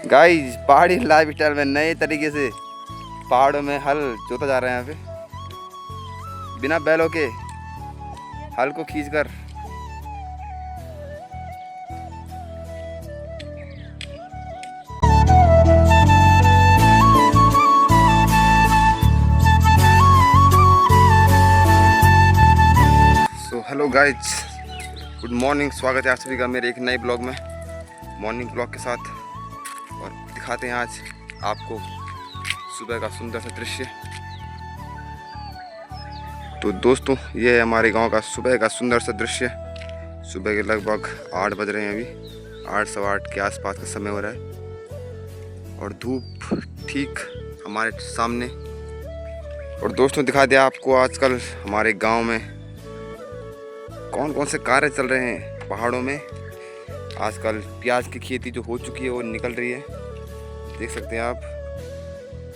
Guys पहाड़ी life style में नए तरीके से पहाड़ों में हल जोता जा रहे हैं। यहाँ पे बिना बैलों के हल को खींचकर हेलो गाइज, गुड मॉर्निंग। स्वागत है आप सभी का मेरे एक नए ब्लॉग में, मॉर्निंग ब्लॉग के साथ। और दिखाते हैं आज आपको सुबह का सुंदर सा दृश्य। तो दोस्तों, ये है हमारे गांव का सुबह का सुंदर सा दृश्य। सुबह के लगभग 8 बज रहे हैं। अभी 8 सवा 8 के आसपास का समय हो रहा है और धूप ठीक हमारे सामने। और दोस्तों, दिखा दिया आपको आजकल हमारे गाँव में कौन कौन से कार्य चल रहे हैं पहाड़ों में। आजकल प्याज की खेती जो हो चुकी है वो निकल रही है। देख सकते हैं आप,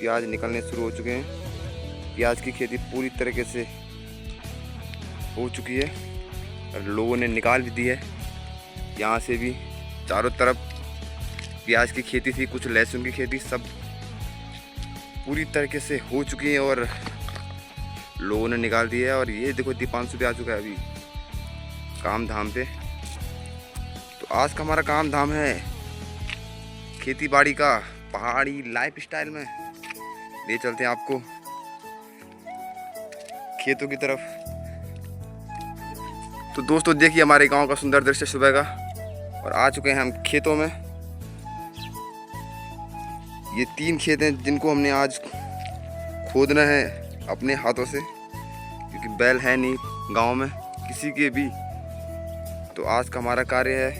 प्याज निकलने शुरू हो चुके हैं। प्याज की खेती पूरी तरीके से हो चुकी है और लोगों ने निकाल भी दी है। यहाँ से भी चारों तरफ प्याज की खेती थी, कुछ लहसुन की खेती, सब पूरी तरीके से हो चुकी है और लोगों ने निकाल दी है। और ये देखो, दीपांशु भी आ चुका है अभी काम धाम पे। तो आज का हमारा काम धाम है खेती बाड़ी का, पहाड़ी लाइफ स्टाइल में ले चलते हैं आपको खेतों की तरफ। तो दोस्तों, देखिए हमारे गांव का सुंदर दृश्य सुबह का। और आ चुके हैं हम खेतों में। ये 3 खेत हैं जिनको हमने आज खोदना है अपने हाथों से, क्योंकि बैल है नहीं गांव में किसी के भी। तो आज का हमारा कार्य है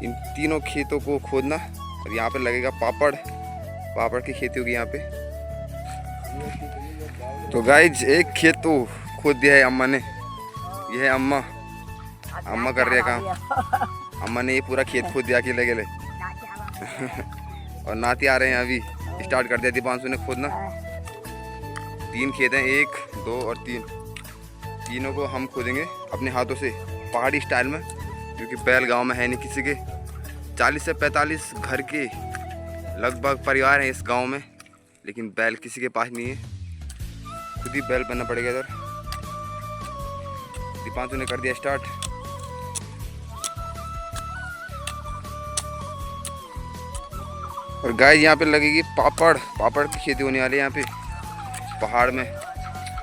इन तीनों खेतों को खोदना। और यहाँ पे लगेगा पापड़ की खेती होगी यहाँ पे। तो गाइज, एक खेत तो खोद दिया है अम्मा ने। ये है अम्मा कर रही है काम। अम्मा ने ये पूरा खेत खोद दिया अकेले अकेले। और नाती आ रहे हैं, अभी स्टार्ट कर दिया दीपांशु ने खोदना। 3 खेत हैं, 1, 2 और 3। तीनों को हम खोदेंगे अपने हाथों से पहाड़ी स्टाइल में, क्योंकि बैल गांव में है नहीं किसी के। 40 से 45 घर के लगभग परिवार हैं इस गांव में, लेकिन बैल किसी के पास नहीं है। खुद ही बैल बनना पड़ेगा इधर। दीपांशु ने कर दिया स्टार्ट। और गाय यहाँ पे लगेगी पापड़ की खेती होने वाली है यहाँ पे पहाड़ में।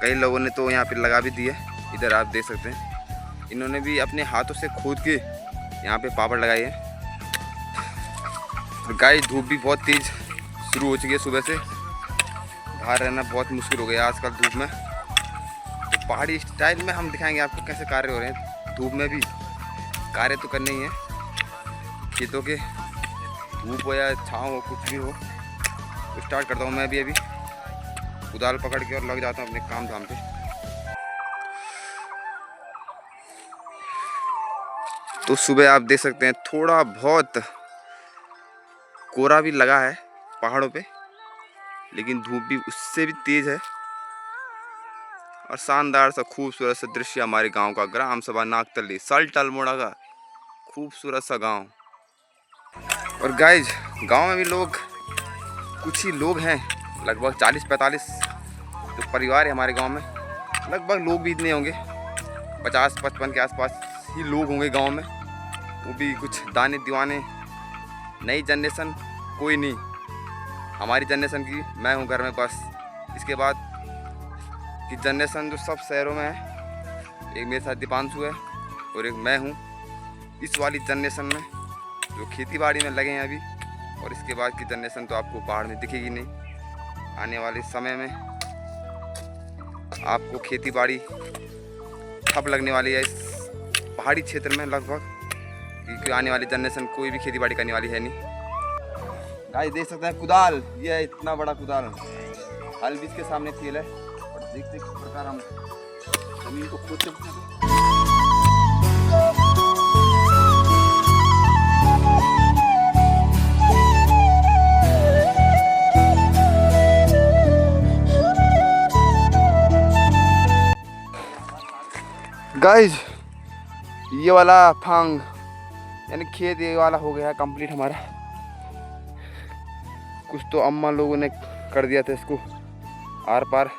कई लोगों ने तो यहाँ पे लगा भी दी है। इधर आप देख सकते हैं, इन्होंने भी अपने हाथों से खोद के यहाँ पे पापड़ लगाए हैं। और गाय, धूप भी बहुत तेज शुरू हो चुकी है सुबह से। बाहर रहना बहुत मुश्किल हो गया आजकल धूप में। तो पहाड़ी स्टाइल में हम दिखाएंगे आपको कैसे कार्य हो रहे हैं। धूप में भी कार्य तो करने ही है खेतों के, धूप हो या छाँव हो, कुछ भी हो। तो स्टार्ट करता हूँ मैं भी। अभी कुदाल पकड़ के और लग जाता हूँ अपने काम धाम पे। तो सुबह आप देख सकते हैं थोड़ा बहुत कोहरा भी लगा है पहाड़ों पे, लेकिन धूप भी उससे भी तेज है। और शानदार सा खूबसूरत सा दृश्य हमारे गांव का, ग्राम सभा नागतली सल्ट अल्मोड़ा का खूबसूरत सा गांव। और गाइज, गांव में भी लोग, कुछ ही लोग हैं, लगभग 40-45 जो परिवार है हमारे गांव में। लगभग लोग भी इतने होंगे, 50-55 के आसपास ही लोग होंगे गांव में। वो भी कुछ दाने दीवाने। नई जनरेशन कोई नहीं, हमारी जनरेशन की मैं हूँ घर में बस। इसके बाद की जनरेशन जो सब शहरों में है, एक मेरे साथ दीपांशु है और एक मैं हूँ इस वाली जनरेशन में जो खेती बाड़ी में लगे हैं अभी। और इसके बाद की जनरेशन तो आपको पहाड़ में दिखेगी नहीं। आने वाले समय में आपको खेती बाड़ी ठप लगने वाली है इस पहाड़ी क्षेत्र में लगभग, क्योंकि आने वाली जनरेशन कोई भी खेती बाड़ी करने वाली है नहीं। गाइस, देख सकते हैं कुदाल, ये है इतना बड़ा कुदाल। हल भी इसके सामने फेल है। और देखते किस प्रकार हम जमीन को खोदते हैं। गाइस, ये वाला फांग यानी खेत ये वाला हो गया कंप्लीट हमारा। कुछ तो अम्मा लोगों ने कर दिया था इसको आर पार।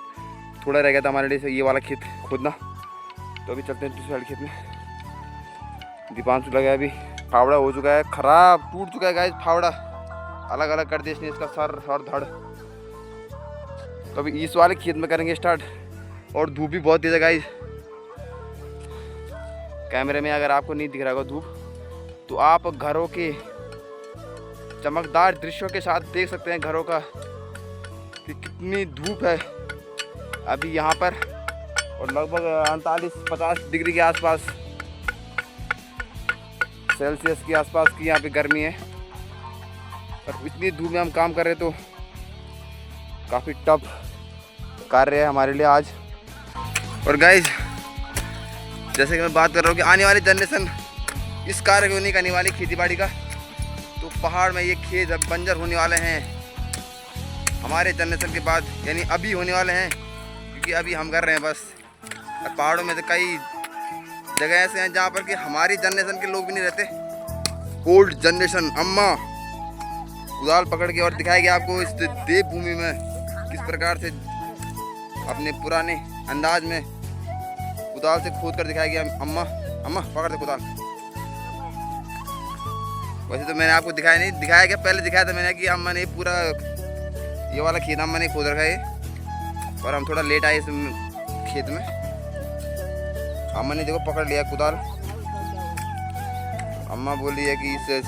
थोड़ा रह गया था हमारे लिए ये वाला खेत खोदना, तो अभी चलते हैं दूसरे वाले खेत में। दीपांशु लगा अभी, फावड़ा हो चुका है, खराब टूट चुका है गाइस फावड़ा, अलग अलग कर दिया इसने इसका सर और धड़। तो अभी इस वाले खेत में करेंगे स्टार्ट। और धूप भी बहुत तेज है गाइस, कैमरे में अगर आपको नहीं दिख रहा होगा धूप, तो आप घरों के चमकदार दृश्यों के साथ देख सकते हैं घरों का कि कितनी धूप है अभी यहाँ पर। और लगभग 39-50 डिग्री के आसपास सेल्सियस के आसपास की यहाँ पे गर्मी है। और इतनी धूप में हम काम कर रहे तो काफ़ी टफ कार्य है हमारे लिए आज। और गाइज जैसे कि मैं बात कर रहा हूँ कि आने वाली जनरेशन इस कार्य को नहीं करने वाली खेती बाड़ी का, तो पहाड़ में ये खेत अब बंजर होने वाले हैं हमारे जनरेशन के बाद, यानी अभी होने वाले हैं, क्योंकि अभी हम कर रहे हैं बस। और पहाड़ों में तो कई जगह ऐसे हैं जहाँ पर कि हमारी जनरेशन के लोग भी नहीं रहते। ओल्ड जनरेशन अम्मा कुदाल पकड़ के और दिखाएगी आपको इस देवभूमि में किस प्रकार से अपने पुराने अंदाज में कुदाल से खोद कर दिखाएगी। अम्मा अम्मा पकड़ दे कुदाल। वैसे तो मैंने आपको दिखाया नहीं, दिखाया क्या पहले दिखाया था मैंने कि अम्मा ने पूरा ये वाला खेत अम्मा ने खोद रखा है, और हम थोड़ा लेट आए इस खेत में। अम्मा ने देखो पकड़ लिया कुदाल। अम्मा बोली है कि इस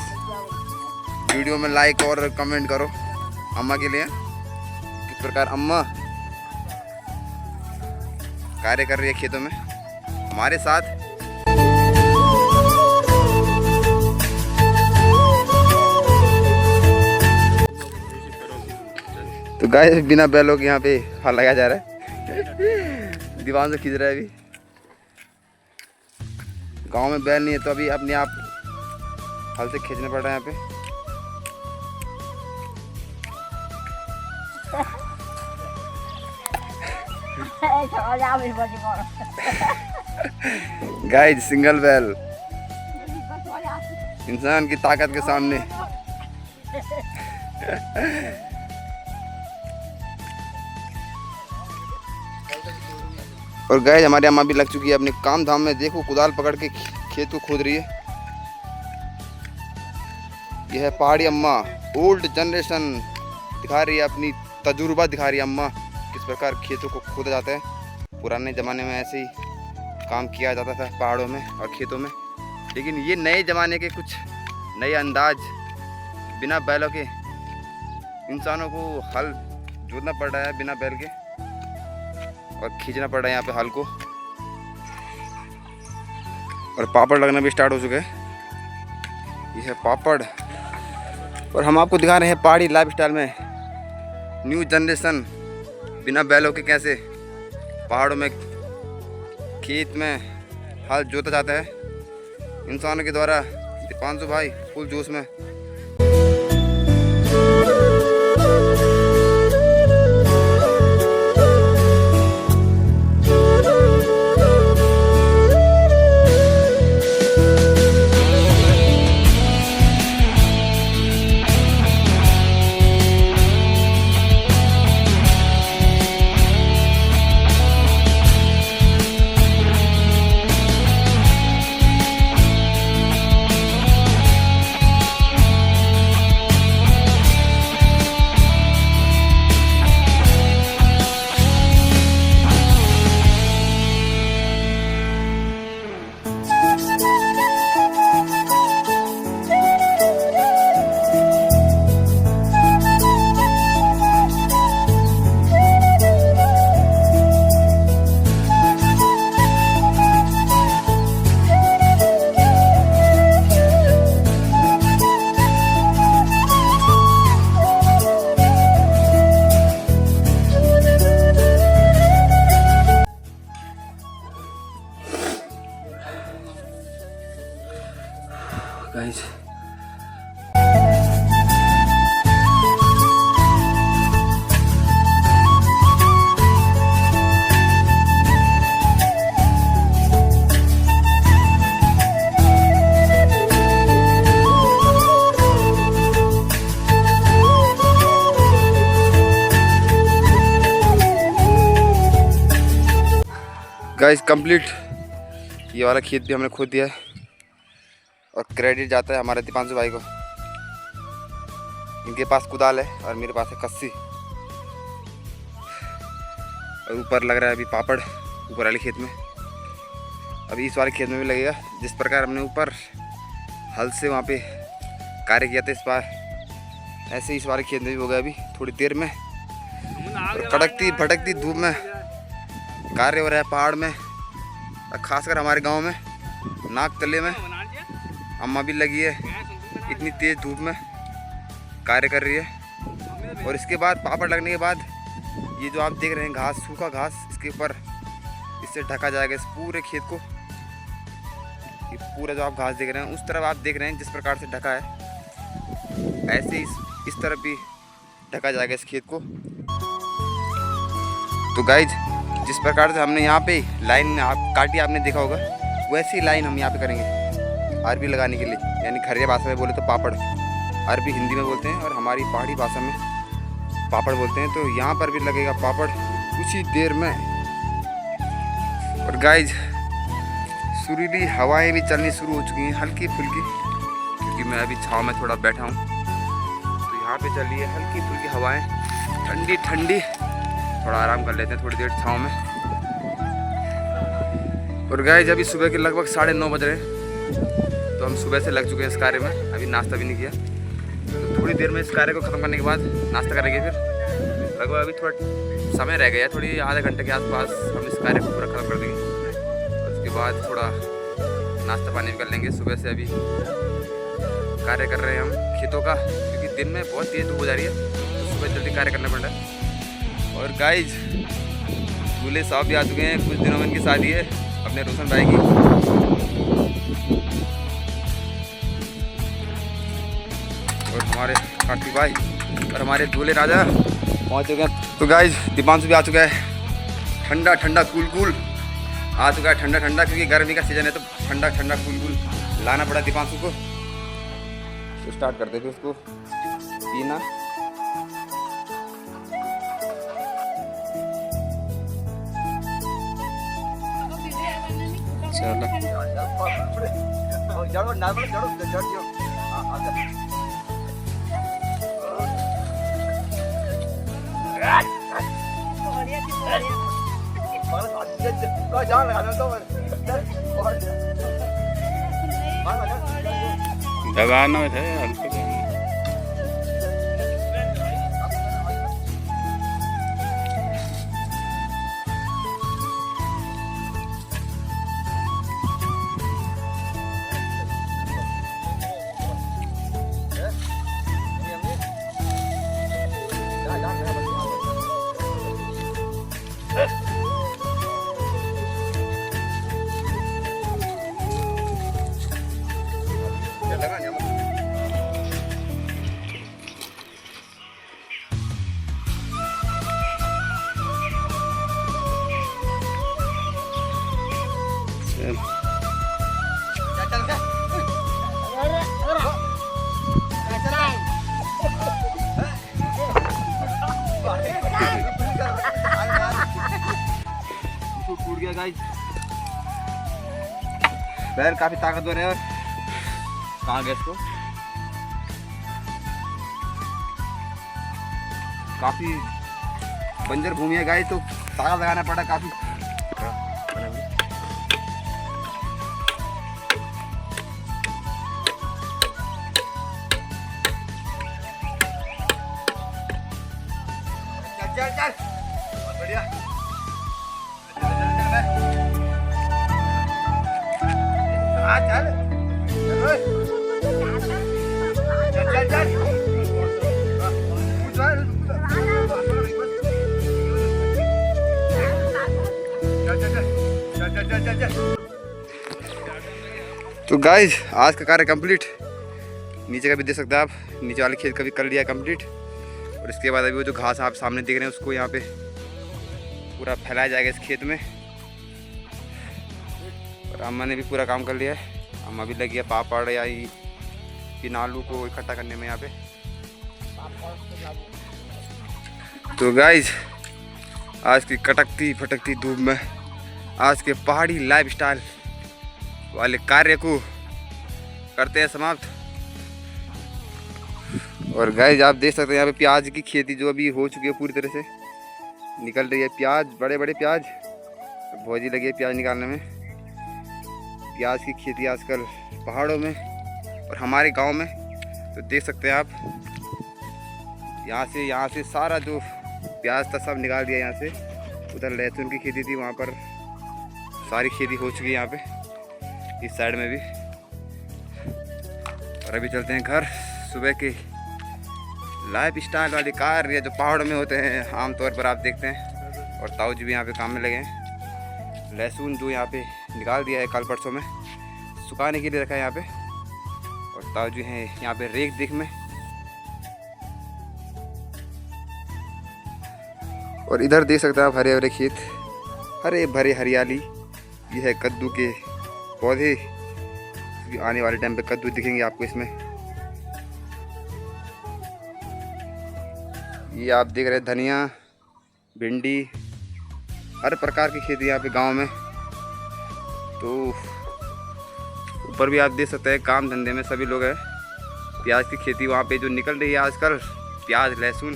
वीडियो में लाइक और कमेंट करो अम्मा के लिए। किस प्रकार अम्मा कार्य कर रही है खेतों में हमारे साथ। तो गाइस बिना बैलों के यहाँ पे हल लगाया जा रहा है। दीवान से खींच रहा है अभी। गांव में बैल नहीं है तो अभी अपने आप हल से खींचने पड़ रहा है यहाँ पे। गाइस सिंगल बैल इंसान की ताकत के सामने। और गाइस हमारी अम्मा भी लग चुकी है अपने काम धाम में। देखो कुदाल पकड़ के खेत को खोद रही है। यह है पहाड़ी अम्मा, ओल्ड जनरेशन दिखा रही है, अपनी तजुर्बा दिखा रही है अम्मा किस प्रकार खेतों को खोदा जाता है। पुराने ज़माने में ऐसे ही काम किया जाता था पहाड़ों में और खेतों में, लेकिन ये नए ज़माने के कुछ नए अंदाज, बिना बैलों के इंसानों को हल जोतना पड़ रहा है बिना बैल के, और खींचना पड़ रहा है यहाँ पे हल को। और पापड़ लगना भी स्टार्ट हो चुका है। ये है पापड़। और हम आपको दिखा रहे हैं पहाड़ी लाइफस्टाइल में न्यू जनरेशन बिना बैलों के कैसे पहाड़ों में खेत में हल जोता जाता है इंसानों के द्वारा। दीपांशु भाई फुल जोश में। गाइस कंप्लीट ये वाला खेत भी हमने खोद दिया है और क्रेडिट जाता है हमारे दीपांशु भाई को। इनके पास कुदाल है और मेरे पास है कस्सी। और ऊपर लग रहा है अभी पापड़ ऊपर वाले खेत में। अभी इस वाले खेत में भी लगेगा। जिस प्रकार हमने ऊपर हल से वहाँ पे कार्य किया था इस बार, ऐसे इस वाले खेत में भी होगा अभी थोड़ी देर में। कड़कती भटकती धूप में कार्य हो रहा है पहाड़ में, खासकर हमारे गांव में नागतले में। अम्मा भी लगी है, इतनी तेज़ धूप में कार्य कर रही है। और इसके बाद पापड़ लगने के बाद ये जो आप देख रहे हैं घास, सूखा घास, इसके ऊपर इससे ढका जाएगा इस पूरे खेत को। ये पूरा जो आप घास देख रहे हैं उस तरफ आप देख रहे हैं जिस प्रकार से ढका है, ऐसे इस तरफ भी ढका जाएगा इस खेत को। तो गाइज जिस प्रकार से हमने यहाँ पे लाइन आप काटी आपने देखा होगा, वैसी लाइन हम यहाँ पे करेंगे अरबी लगाने के लिए, यानी खरिया भाषा में बोले तो पापड़, अरबी हिंदी में बोलते हैं और हमारी पहाड़ी भाषा में पापड़ बोलते हैं। तो यहाँ पर भी लगेगा पापड़ कुछ ही देर में। और गाइज सुरीली हवाएं भी चलनी शुरू हो चुकी हैं हल्की फुल्की, क्योंकि मैं अभी छाँव में थोड़ा बैठा हूँ। तो यहाँ पे चल रही है हल्की फुल्की हवाएं, ठंडी ठंडी। थोड़ा आराम कर लेते हैं थोड़ी देर छाँव में। और गाइज अभी सुबह के लगभग 9:30 बज रहे हैं। तो हम सुबह से लग चुके हैं इस कार्य में, अभी नाश्ता भी नहीं किया। तो थोड़ी देर में इस कार्य को ख़त्म करने के बाद नाश्ता करेंगे। फिर लगभग अभी थोड़ा समय रह गया, थोड़ी आधे घंटे के आसपास हम इस कार्य को पूरा ख़त्म कर देंगे। और उसके बाद थोड़ा नाश्ता पानी भी कर लेंगे। सुबह से अभी कार्य कर रहे हैं हम खेतों का, क्योंकि दिन में बहुत तेज़ धूप हो जा रही है, तो सुबह जल्दी कार्य करना पड़ रहा है। और गाइज दूल्हे साहब भी आ चुके हैं, कुछ दिनों में इनकी शादी है अपने रोशन भाई की। और हमारे कार्तिक भाई और हमारे दूल्हे राजा पहुंच चुके हैं। तो गाइज दीपांशु भी आ चुका है, ठंडा ठंडा कूल कूल आ चुका है, ठंडा ठंडा, क्योंकि गर्मी का सीजन है तो ठंडा ठंडा कूल कूल लाना पड़ा दीपांशु को। तो स्टार्ट करते थे उसको पीना। दबाना है हल्के। टूट गया गाइस, पैर काफी ताकतवर है। और कहाँ गया इसको, काफी बंजर भूमि है गाइस, तो ताकत लगाना पड़ा काफी। चल चल बहुत बढ़िया। चल चल चल चल। तो गाइज आज का कार्य कंप्लीट। नीचे का भी देख सकते हैं आप, नीचे वाले खेत का भी कर लिया कंप्लीट। और इसके बाद अभी वो जो घास आप सामने देख रहे हैं उसको यहाँ पे पूरा फैलाया जाएगा इस खेत में। और अम्मा ने भी पूरा काम कर लिया है, अम्मा भी लगी है पापड़ या इन आलू को इकट्ठा करने में यहाँ पे। तो गाइज आज की कटकती फटकती धूप में आज के पहाड़ी लाइफस्टाइल वाले कार्य को करते हैं समाप्त। और गाइस आप देख सकते हैं यहाँ पे प्याज की खेती जो अभी हो चुकी है, पूरी तरह से निकल रही है प्याज, बड़े बड़े प्याज। भौजी लगी है प्याज निकालने में। प्याज की खेती आजकल पहाड़ों में और हमारे गांव में तो देख सकते हैं आप। यहाँ से सारा जो प्याज था सब निकाल दिया यहाँ से। उधर लहसुन की खेती थी, वहाँ पर सारी खेती हो चुकी है यहाँ पे, इस साइड में भी। और अभी चलते हैं घर। सुबह के लाइफ स्टाइल वाले कार्य जो पहाड़ों में होते हैं आमतौर पर आप देखते हैं। और ताऊ जी भी यहाँ पे काम में लगे हैं। लहसुन जो यहाँ पे निकाल दिया है कल परसों में, सुखाने के लिए रखा है यहाँ पे। और ताऊ जी हैं यहाँ पे रेख देख में। और इधर देख सकते हैं आप हरे भरे खेत, हरे भरे हरियाली। ये है कद्दू के पौधे। आने वाले टाइम पे कद्दू दिखेंगे आपको इसमें। ये आप देख रहे हैं धनिया, भिंडी, हर प्रकार की खेती यहाँ पे गांव में। तो ऊपर भी आप देख सकते हैं काम धंधे में सभी लोग हैं। प्याज की खेती वहाँ पे जो निकल रही है आजकल, प्याज लहसुन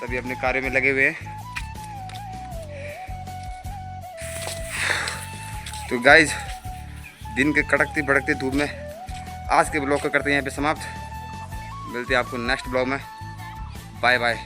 सभी अपने कार्य में लगे हुए हैं। तो गाइज दिन के कड़कती भड़कती धूप में आज के ब्लॉग को करते हैं यहाँ पे समाप्त। मिलते हैं आपको नेक्स्ट ब्लॉग में। Bye bye.